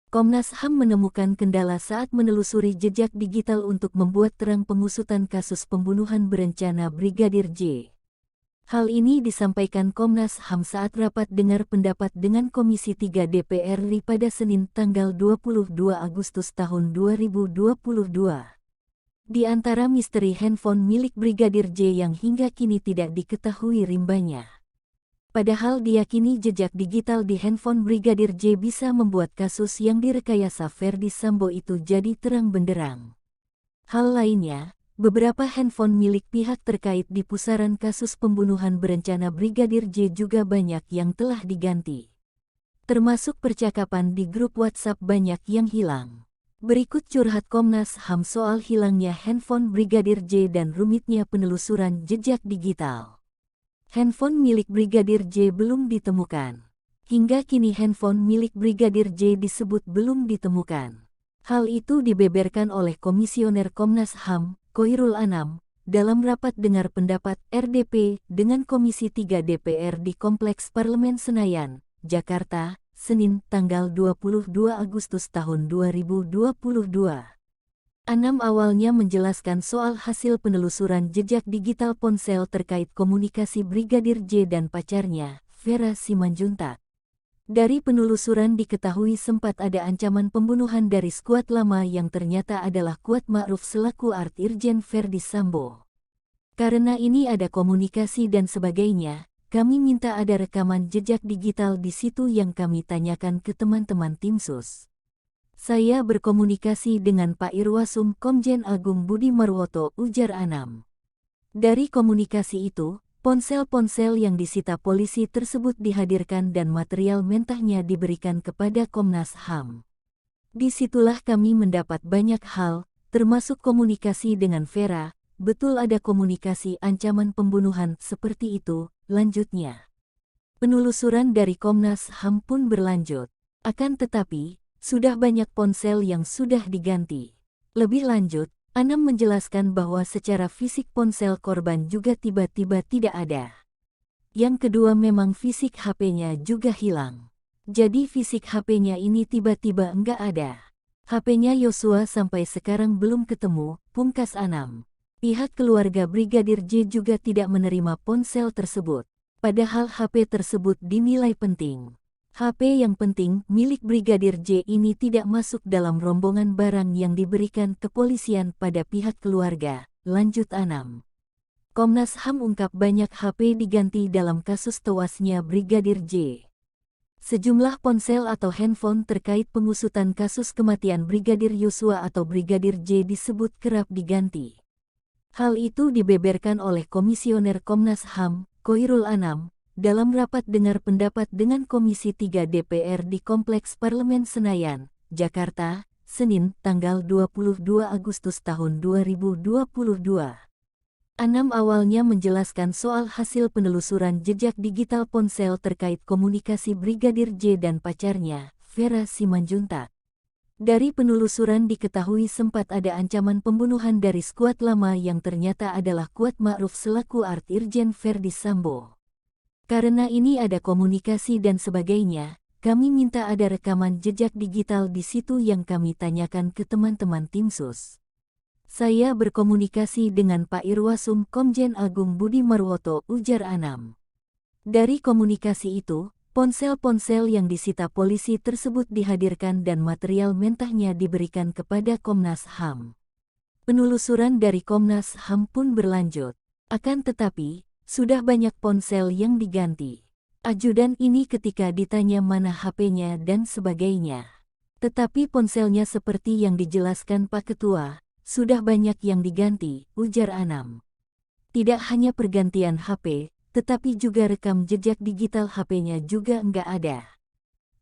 Komnas HAM menemukan kendala saat menelusuri jejak digital untuk membuat terang pengusutan kasus pembunuhan berencana Brigadir J. Hal ini disampaikan Komnas HAM saat rapat dengar pendapat dengan Komisi 3 DPR RI pada Senin tanggal 22 Agustus tahun 2022. Di antara misteri handphone milik Brigadir J yang hingga kini tidak diketahui rimbanya. Padahal diyakini jejak digital di handphone Brigadir J bisa membuat kasus yang direkayasa Ferdi Sambo itu jadi terang benderang. Hal lainnya, beberapa handphone milik pihak terkait di pusaran kasus pembunuhan berencana Brigadir J juga banyak yang telah diganti. Termasuk percakapan di grup WhatsApp banyak yang hilang. Berikut curhat Komnas HAM soal hilangnya handphone Brigadir J dan rumitnya penelusuran jejak digital. Handphone milik Brigadir J belum ditemukan. Hingga kini handphone milik Brigadir J disebut belum ditemukan. Hal itu dibeberkan oleh Komisioner Komnas HAM, Khoirul Anam, dalam rapat dengar pendapat RDP dengan Komisi 3 DPR di Kompleks Parlemen Senayan, Jakarta, Senin tanggal 22 Agustus tahun 2022. Anam awalnya menjelaskan soal hasil penelusuran jejak digital ponsel terkait komunikasi Brigadir J dan pacarnya, Vera Simanjuntak. Dari penelusuran diketahui sempat ada ancaman pembunuhan dari skuad lama yang ternyata adalah Kuat Ma'ruf selaku Art Irjen Ferdi Sambo. Karena ini ada komunikasi dan sebagainya, kami minta ada rekaman jejak digital di situ yang kami tanyakan ke teman-teman tim sus. Saya berkomunikasi dengan Pak Irwasum Komjen Agung Budi Marwoto, ujar Anam. Dari komunikasi itu, ponsel-ponsel yang disita polisi tersebut dihadirkan dan material mentahnya diberikan kepada Komnas HAM. Disitulah kami mendapat banyak hal, termasuk komunikasi dengan Vera, betul ada komunikasi ancaman pembunuhan seperti itu, lanjutnya. Penelusuran dari Komnas HAM pun berlanjut. Akan tetapi, sudah banyak ponsel yang sudah diganti. Lebih lanjut, Anam menjelaskan bahwa secara fisik ponsel korban juga tiba-tiba tidak ada. Yang kedua memang fisik HP-nya juga hilang. Jadi fisik HP-nya ini tiba-tiba enggak ada. HP-nya Yosua sampai sekarang belum ketemu, pungkas Anam. Pihak keluarga Brigadir J juga tidak menerima ponsel tersebut. Padahal HP tersebut dinilai penting. HP yang penting milik Brigadir J ini tidak masuk dalam rombongan barang yang diberikan kepolisian pada pihak keluarga, lanjut Anam. Komnas HAM ungkap banyak HP diganti dalam kasus tewasnya Brigadir J. Sejumlah ponsel atau handphone terkait pengusutan kasus kematian Brigadir Yosua atau Brigadir J disebut kerap diganti. Hal itu dibeberkan oleh Komisioner Komnas HAM, Khoirul Anam, dalam rapat dengar pendapat dengan Komisi 3 DPR di Kompleks Parlemen Senayan, Jakarta, Senin tanggal 22 Agustus tahun 2022. Anam awalnya menjelaskan soal hasil penelusuran jejak digital ponsel terkait komunikasi Brigadir J dan pacarnya, Vera Simanjuntak. Dari penelusuran diketahui sempat ada ancaman pembunuhan dari skuad lama yang ternyata adalah Kuat Ma'ruf selaku Art Irjen Ferdi Sambo. Karena ini ada komunikasi dan sebagainya, kami minta ada rekaman jejak digital di situ yang kami tanyakan ke teman-teman tim sus. Saya berkomunikasi dengan Pak Irwasum Komjen Agung Budi Marwoto, ujar Anam. Dari komunikasi itu, ponsel-ponsel yang disita polisi tersebut dihadirkan dan material mentahnya diberikan kepada Komnas HAM. Penelusuran dari Komnas HAM pun berlanjut. Akan tetapi, sudah banyak ponsel yang diganti. Ajudan ini ketika ditanya mana HP-nya dan sebagainya. Tetapi ponselnya seperti yang dijelaskan Pak Ketua, sudah banyak yang diganti, ujar Anam. Tidak hanya pergantian HP, tetapi juga rekam jejak digital HP-nya juga enggak ada.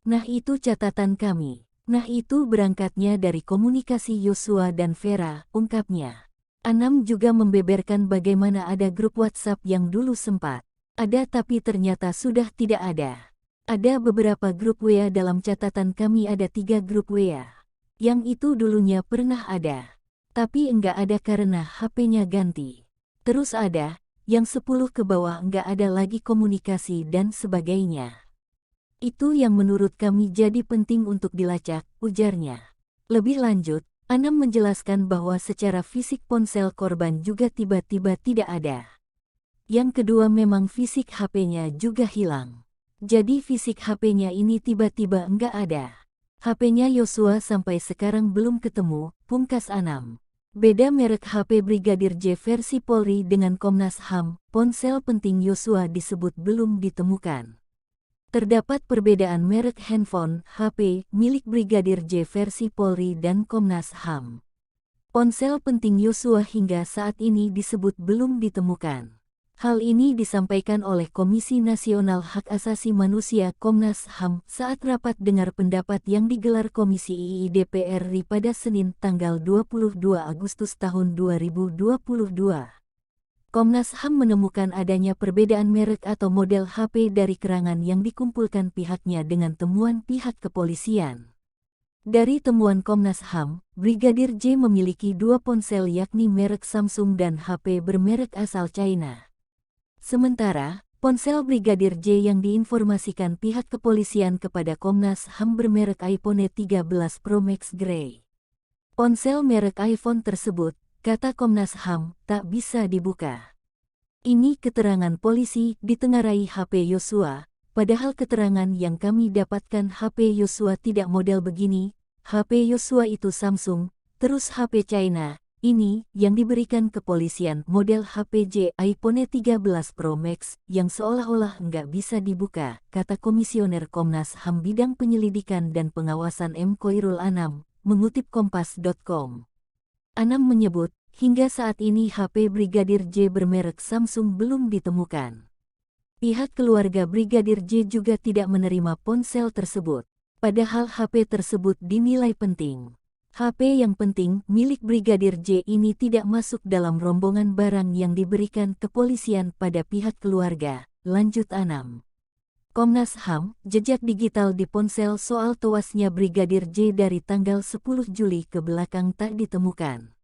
Nah itu catatan kami. Nah itu berangkatnya dari komunikasi Yosua dan Vera, ungkapnya. Anam juga membeberkan bagaimana ada grup WhatsApp yang dulu sempat ada tapi ternyata sudah tidak ada. Ada beberapa grup WA, dalam catatan kami ada 3 grup WA. Yang itu dulunya pernah ada. Tapi enggak ada karena HP-nya ganti. Terus ada, yang 10 ke bawah enggak ada lagi komunikasi dan sebagainya. Itu yang menurut kami jadi penting untuk dilacak, ujarnya. Lebih lanjut, Anam menjelaskan bahwa secara fisik ponsel korban juga tiba-tiba tidak ada. Yang kedua memang fisik HP-nya juga hilang. Jadi fisik HP-nya ini tiba-tiba enggak ada. HP-nya Yosua sampai sekarang belum ketemu, pungkas Anam. Beda merek HP Brigadir J versi Polri dengan Komnas HAM, ponsel penting Yosua disebut belum ditemukan. Terdapat perbedaan merek handphone, HP, milik Brigadir J versi Polri dan Komnas HAM. Ponsel penting Yosua hingga saat ini disebut belum ditemukan. Hal ini disampaikan oleh Komisi Nasional Hak Asasi Manusia Komnas HAM saat rapat dengar pendapat yang digelar Komisi II DPR RI pada Senin tanggal 22 Agustus tahun 2022. Komnas HAM menemukan adanya perbedaan merek atau model HP dari keterangan yang dikumpulkan pihaknya dengan temuan pihak kepolisian. Dari temuan Komnas HAM, Brigadir J memiliki dua ponsel yakni merek Samsung dan HP bermerek asal China. Sementara, ponsel Brigadir J yang diinformasikan pihak kepolisian kepada Komnas HAM bermerek iPhone 13 Pro Max Grey. Ponsel merek iPhone tersebut, kata Komnas HAM, tak bisa dibuka. Ini keterangan polisi ditengarai HP Yosua, padahal keterangan yang kami dapatkan HP Yosua tidak model begini, HP Yosua itu Samsung, terus HP China. Ini yang diberikan kepolisian model HP J iPhone 13 Pro Max yang seolah-olah nggak bisa dibuka, kata Komisioner Komnas HAM Bidang Penyelidikan dan Pengawasan M. Khoirul Anam, mengutip Kompas.com. Anam menyebut, hingga saat ini HP Brigadir J bermerek Samsung belum ditemukan. Pihak keluarga Brigadir J juga tidak menerima ponsel tersebut, padahal HP tersebut dinilai penting. HP yang penting milik Brigadir J ini tidak masuk dalam rombongan barang yang diberikan kepolisian pada pihak keluarga, lanjut Anam. Komnas HAM, jejak digital di ponsel soal tewasnya Brigadir J dari tanggal 10 Juli ke belakang tak ditemukan.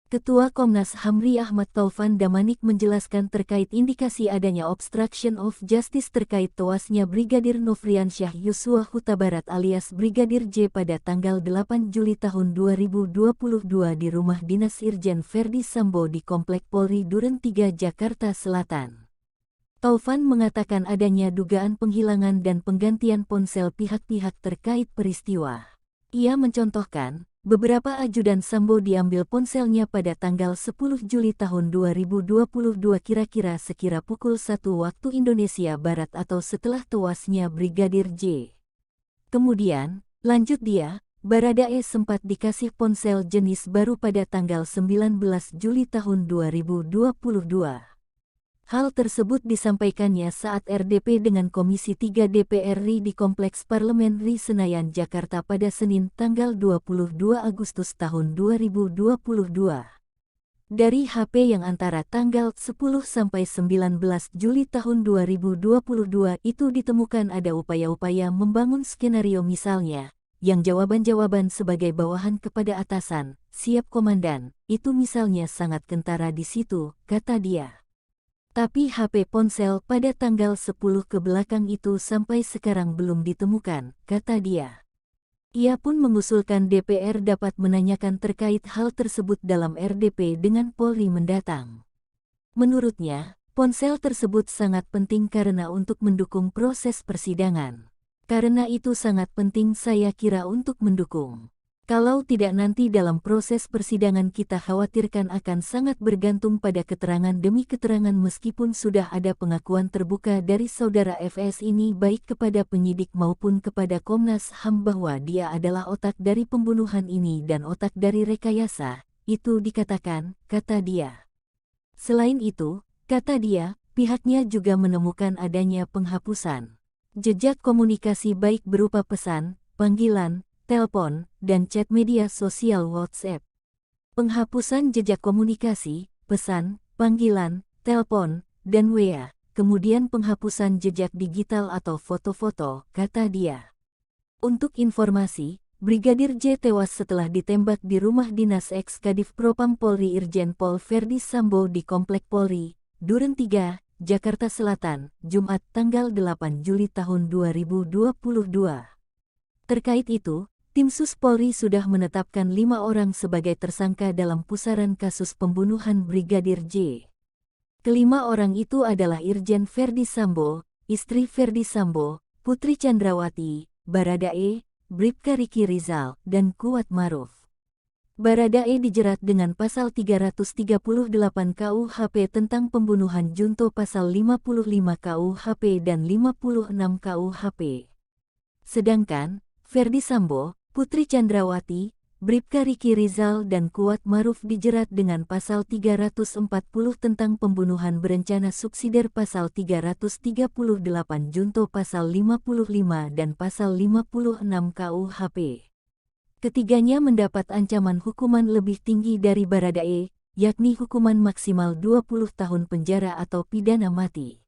Ketua Komnas HAM Ri Ahmad Taufan Damanik menjelaskan terkait indikasi adanya obstruction of justice terkait tewasnya Brigadir Nofriansyah Yosua Huta Barat alias Brigadir J pada tanggal 8 Juli tahun 2022 di rumah dinas Irjen Verdi Sambo di Komplek Polri Duren 3 Jakarta Selatan. Taufan mengatakan adanya dugaan penghilangan dan penggantian ponsel pihak-pihak terkait peristiwa. Ia mencontohkan, beberapa ajudan Sambo diambil ponselnya pada tanggal 10 Juli tahun 2022 kira-kira sekira pukul 1 waktu Indonesia Barat atau setelah tewasnya Brigadir J. Kemudian, lanjut dia, Baradae sempat dikasih ponsel jenis baru pada tanggal 19 Juli tahun 2022. Hal tersebut disampaikannya saat RDP dengan Komisi 3 DPR RI di Kompleks Parlemen RI Senayan Jakarta pada Senin tanggal 22 Agustus tahun 2022. Dari HP yang antara tanggal 10 sampai 19 Juli tahun 2022 itu ditemukan ada upaya-upaya membangun skenario misalnya, yang jawaban-jawaban sebagai bawahan kepada atasan, siap komandan, itu misalnya sangat kentara di situ, kata dia. Tapi HP ponsel pada tanggal 10 ke belakang itu sampai sekarang belum ditemukan, kata dia. Ia pun mengusulkan DPR dapat menanyakan terkait hal tersebut dalam RDP dengan Polri mendatang. Menurutnya, ponsel tersebut sangat penting karena untuk mendukung proses persidangan. Karena itu sangat penting saya kira untuk mendukung. Kalau tidak nanti dalam proses persidangan kita khawatirkan akan sangat bergantung pada keterangan demi keterangan meskipun sudah ada pengakuan terbuka dari saudara FS ini baik kepada penyidik maupun kepada Komnas HAM bahwa dia adalah otak dari pembunuhan ini dan otak dari rekayasa, itu dikatakan, kata dia. Selain itu, kata dia, pihaknya juga menemukan adanya penghapusan jejak komunikasi baik berupa pesan, panggilan, telepon, dan chat media sosial WhatsApp. Penghapusan jejak komunikasi, pesan, panggilan, telepon, dan WA, kemudian penghapusan jejak digital atau foto-foto, kata dia. Untuk informasi, Brigadir J tewas setelah ditembak di rumah dinas ex-Kadif Propam Polri Irjen Pol Verdi Sambo di Komplek Polri, Duren 3, Jakarta Selatan, Jumat tanggal 8 Juli tahun 2022. Terkait itu, tim Sus Polri sudah menetapkan 5 orang sebagai tersangka dalam pusaran kasus pembunuhan Brigadir J. Kelima orang itu adalah Irjen Ferdi Sambo, istri Ferdi Sambo, Putri Chandrawati, Baradae, Bribka Riki Rizal, dan Kuat Maruf. Baradae dijerat dengan pasal 338 KUHP tentang pembunuhan junto, pasal 55 KUHP dan 56 KUHP. Sedangkan Ferdi Sambo, Putri Chandrawati, Bribka Riki Rizal dan Kuat Maruf dijerat dengan pasal 340 tentang pembunuhan berencana subsidiar, pasal 338 junto, pasal 55 dan pasal 56 KUHP. Ketiganya mendapat ancaman hukuman lebih tinggi dari Baradae, yakni hukuman maksimal 20 tahun penjara atau pidana mati.